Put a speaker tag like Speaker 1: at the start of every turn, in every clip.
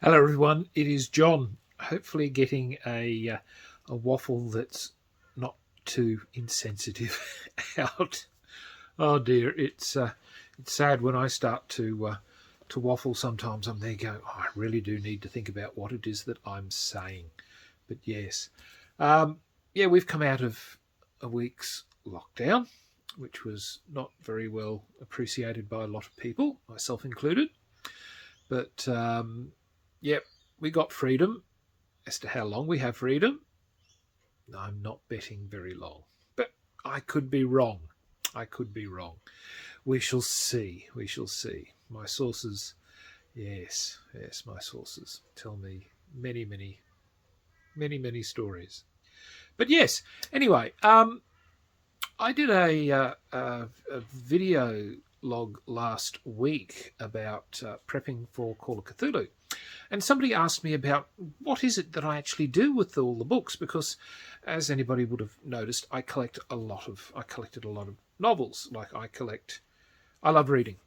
Speaker 1: Hello everyone, it is John. Hopefully getting a waffle that's not too insensitive out. Oh dear, it's sad when I start to waffle. Sometimes I'm there going, I really do need to think about what it is that I'm saying. But yes, we've come out of a week's lockdown, which was not very well appreciated by a lot of people, myself included. But we got freedom. As to how long we have freedom, I'm not betting very long. But I could be wrong. We shall see. My sources, yes, my sources tell me many stories. But yes, anyway, I did a video log last week about prepping for Call of Cthulhu. And somebody asked me about what is it that I actually do with all the books, because as anybody would have noticed, I collected a lot of novels. I love reading.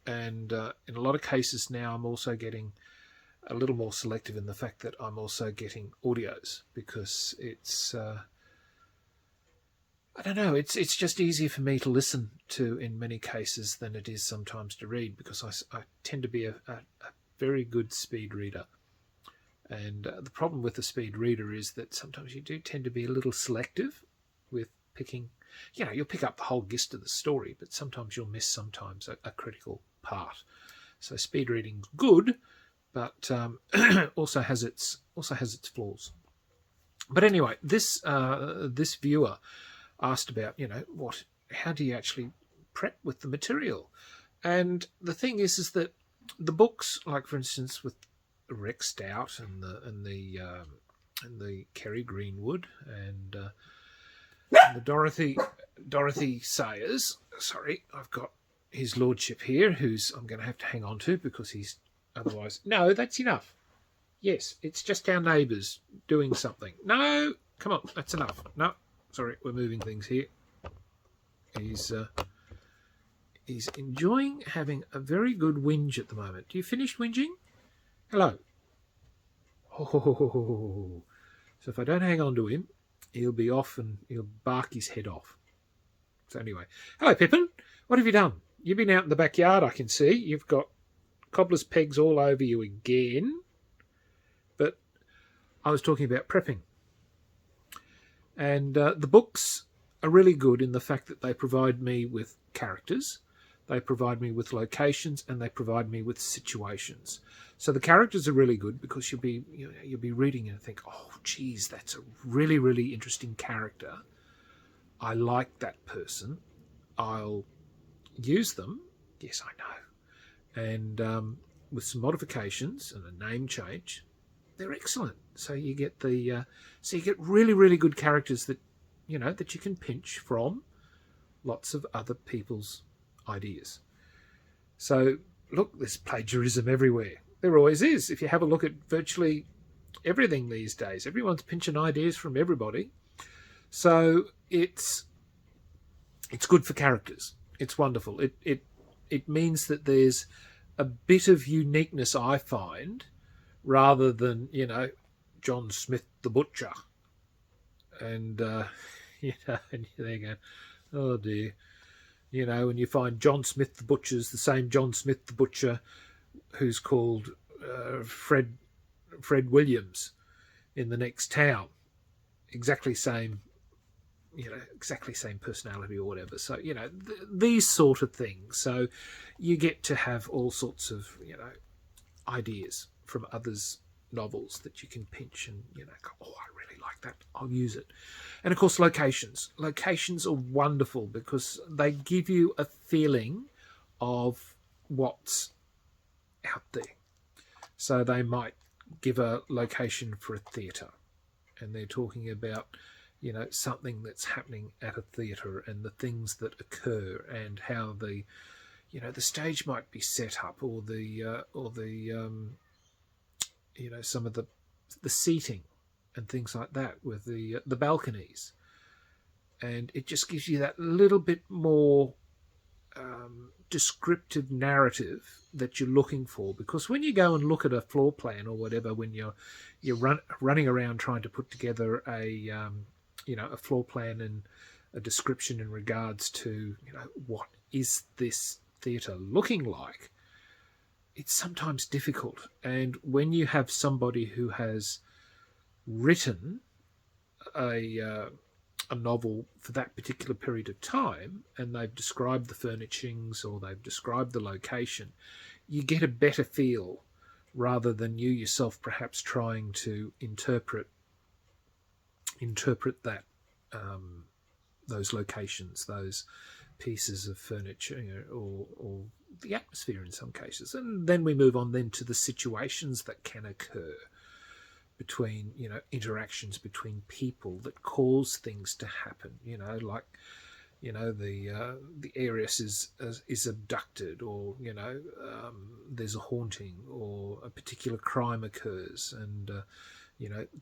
Speaker 1: And in a lot of cases now, I'm also getting a little more selective in the fact that I'm also getting audios, because it's, I don't know, it's just easier for me to listen to in many cases than it is sometimes to read, because I tend to be a very good speed reader. And the problem with the speed reader is that sometimes you do tend to be a little selective with picking, you'll pick up the whole gist of the story, but sometimes you'll miss a critical part. So speed reading's good, but also has its flaws. But anyway, this viewer asked about, how do you actually prep with the material? And the thing is that the books, like for instance with Rex Stout and the Kerry Greenwood and the Dorothy Sayers. Sorry, I've got his lordship here, who's I'm going to have to hang on to because he's otherwise. No, that's enough. Yes, it's just our neighbours doing something. No, come on, that's enough. No, sorry, we're moving things here. He's enjoying having a very good whinge at the moment. Do you finish whinging? Hello. Oh. So if I don't hang on to him, he'll be off and he'll bark his head off. So anyway, hello Pippin. What have you done? You've been out in the backyard, I can see. You've got cobbler's pegs all over you again. But I was talking about prepping. And the books are really good in the fact that they provide me with characters. They provide me with locations, and they provide me with situations. So the characters are really good because you'll be reading and think, oh, geez, that's a really, really interesting character. I like that person. I'll use them. Yes, I know. And with some modifications and a name change, they're excellent. So you get really, really good characters that that you can pinch from lots of other people's ideas. So look, there's plagiarism everywhere. There always is. If you have a look at virtually everything these days, everyone's pinching ideas from everybody. So it's good for characters. It's wonderful. It means that there's a bit of uniqueness, I find, rather than John Smith the butcher, and and there you go. Oh dear. And you find John Smith the Butcher's the same John Smith the Butcher who's called Fred Williams in the next town. Exactly same personality or whatever. So, these sort of things. So you get to have all sorts of, ideas from others' novels that you can pinch and, go, oh, I really like that. I'll use it. And, of course, locations. Locations are wonderful because they give you a feeling of what's out there. So they might give a location for a theatre, and they're talking about, something that's happening at a theatre and the things that occur and how the stage might be set up, or some of the seating and things like that with the balconies. And it just gives you that little bit more descriptive narrative that you're looking for. Because when you go and look at a floor plan or whatever, when you're running around trying to put together a a floor plan and a description in regards to what is this theatre looking like, it's sometimes difficult. And when you have somebody who has written a novel for that particular period of time, and they've described the furnishings or they've described the location, you get a better feel rather than you yourself perhaps trying to interpret that those locations, those pieces of furniture, or the atmosphere in some cases. And then we move on then to the situations that can occur between interactions between people that cause things to happen, like the heiress is abducted, or there's a haunting, or a particular crime occurs, and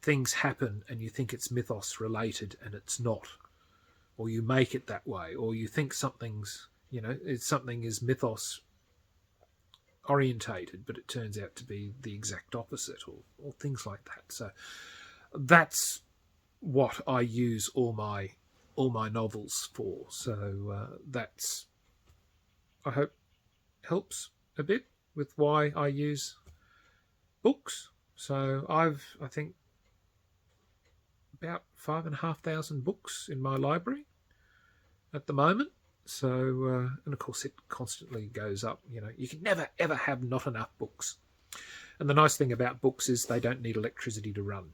Speaker 1: things happen and you think it's mythos related and it's not, or you make it that way, or you think something is mythos orientated, but it turns out to be the exact opposite, or things like that. So that's what I use all my novels for. So that's, I hope, helps a bit with why I use books. So I think about 5,500 books in my library at the moment. So, and of course it constantly goes up. You can never, ever have not enough books. And the nice thing about books is they don't need electricity to run.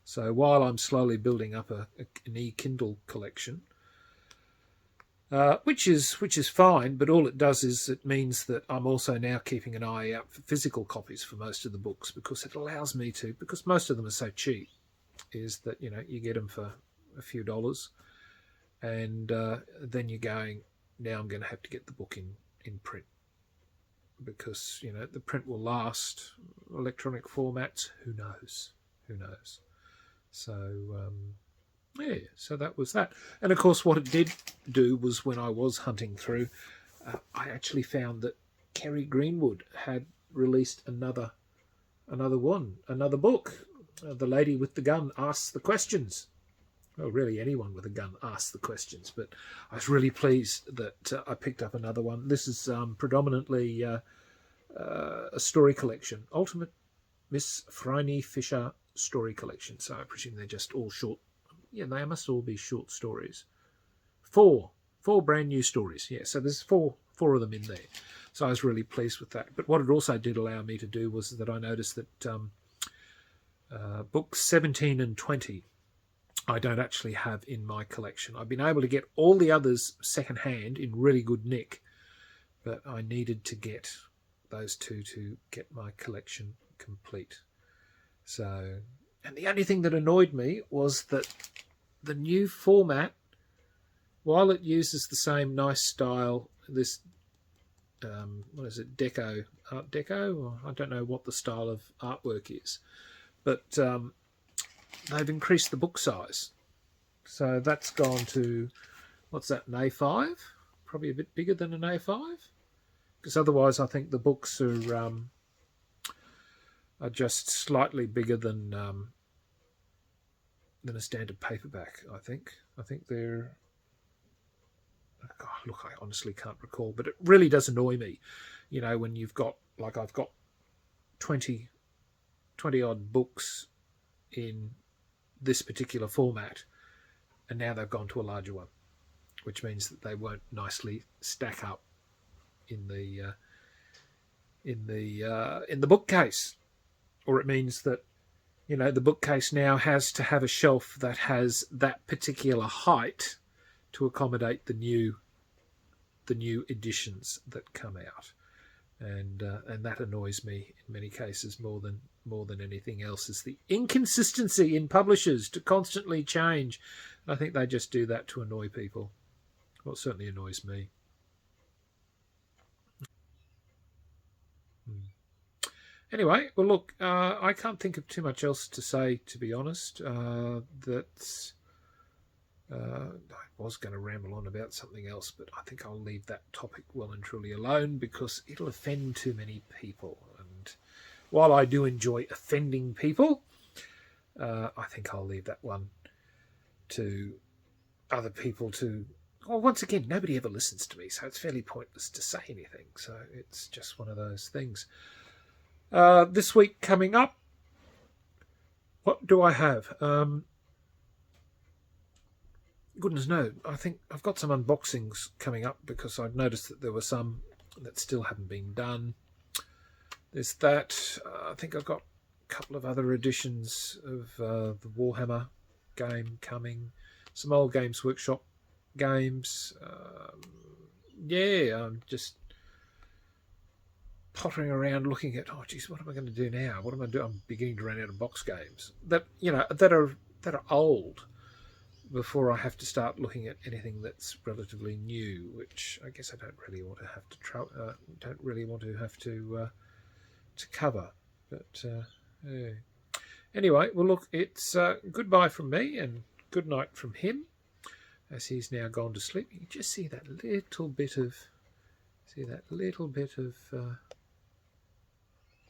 Speaker 1: So while I'm slowly building up an e-Kindle collection, which is fine, but all it does is it means that I'm also now keeping an eye out for physical copies for most of the books, because it allows me to, because most of them are so cheap, is that, you get them for a few dollars, and then you're going, now I'm going to have to get the book in print, because the print will last. Electronic formats, who knows? So yeah, so that was that. And of course what it did do was, when I was hunting through, I actually found that Kerry Greenwood had released another book. The Lady with the Gun Asks the Questions. Well, really anyone with a gun asks the questions, but I was really pleased that I picked up another one. This is predominantly a story collection, Ultimate Miss Phryne Fisher story collection. So I presume they're just all short. Yeah, they must all be short stories. Four brand new stories. Yeah, so there's four of them in there. So I was really pleased with that. But what it also did allow me to do was that I noticed that books 17 and 20 I don't actually have in my collection. I've been able to get all the others secondhand in really good nick, but I needed to get those two to get my collection complete. So, and the only thing that annoyed me was that the new format, while it uses the same nice style, this what is it, Art Deco, or I don't know what the style of artwork is, but they've increased the book size. So that's gone to, what's that, an A5? Probably a bit bigger than an A5, because otherwise I think the books are just slightly bigger than a standard paperback. I think they're, God, look, I honestly can't recall, but it really does annoy me, when you've got, like, I've got 20 odd books in this particular format, and now they've gone to a larger one, which means that they won't nicely stack up in the bookcase, or it means that the bookcase now has to have a shelf that has that particular height to accommodate the new editions that come out, and that annoys me in many cases more than anything else, is the inconsistency in publishers to constantly change. I think they just do that to annoy people. Well, it certainly annoys me. Anyway, well, look, I can't think of too much else to say, to be honest. That's I was going to ramble on about something else, but I think I'll leave that topic well and truly alone because it'll offend too many people. And while I do enjoy offending people, I think I'll leave that one to other people to... Well, once again, nobody ever listens to me, so it's fairly pointless to say anything. So it's just one of those things. This week coming up, what do I have? Goodness no, I think I've got some unboxings coming up because I've noticed that there were some that still haven't been done. There's that. I think I've got a couple of other editions of the Warhammer game coming. Some old Games Workshop games. I'm just pottering around looking at, oh geez, what am I going to do now? What am I doing? I'm beginning to run out of box games that are old before I have to start looking at anything that's relatively new, which I guess I don't really want to have to cover. But yeah. Anyway, well look, it's goodbye from me and good night from him, as he's now gone to sleep. You can just see that little bit of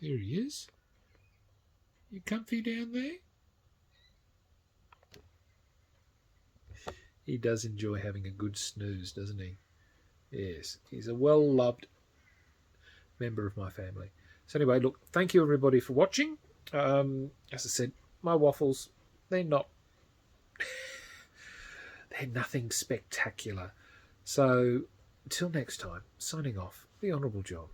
Speaker 1: there he is. You comfy down there? He does enjoy having a good snooze, doesn't he? Yes, he's a well-loved member of my family. So anyway, look, thank you everybody for watching. As I said, my waffles, they're nothing spectacular. So until next time, signing off, the Honourable John.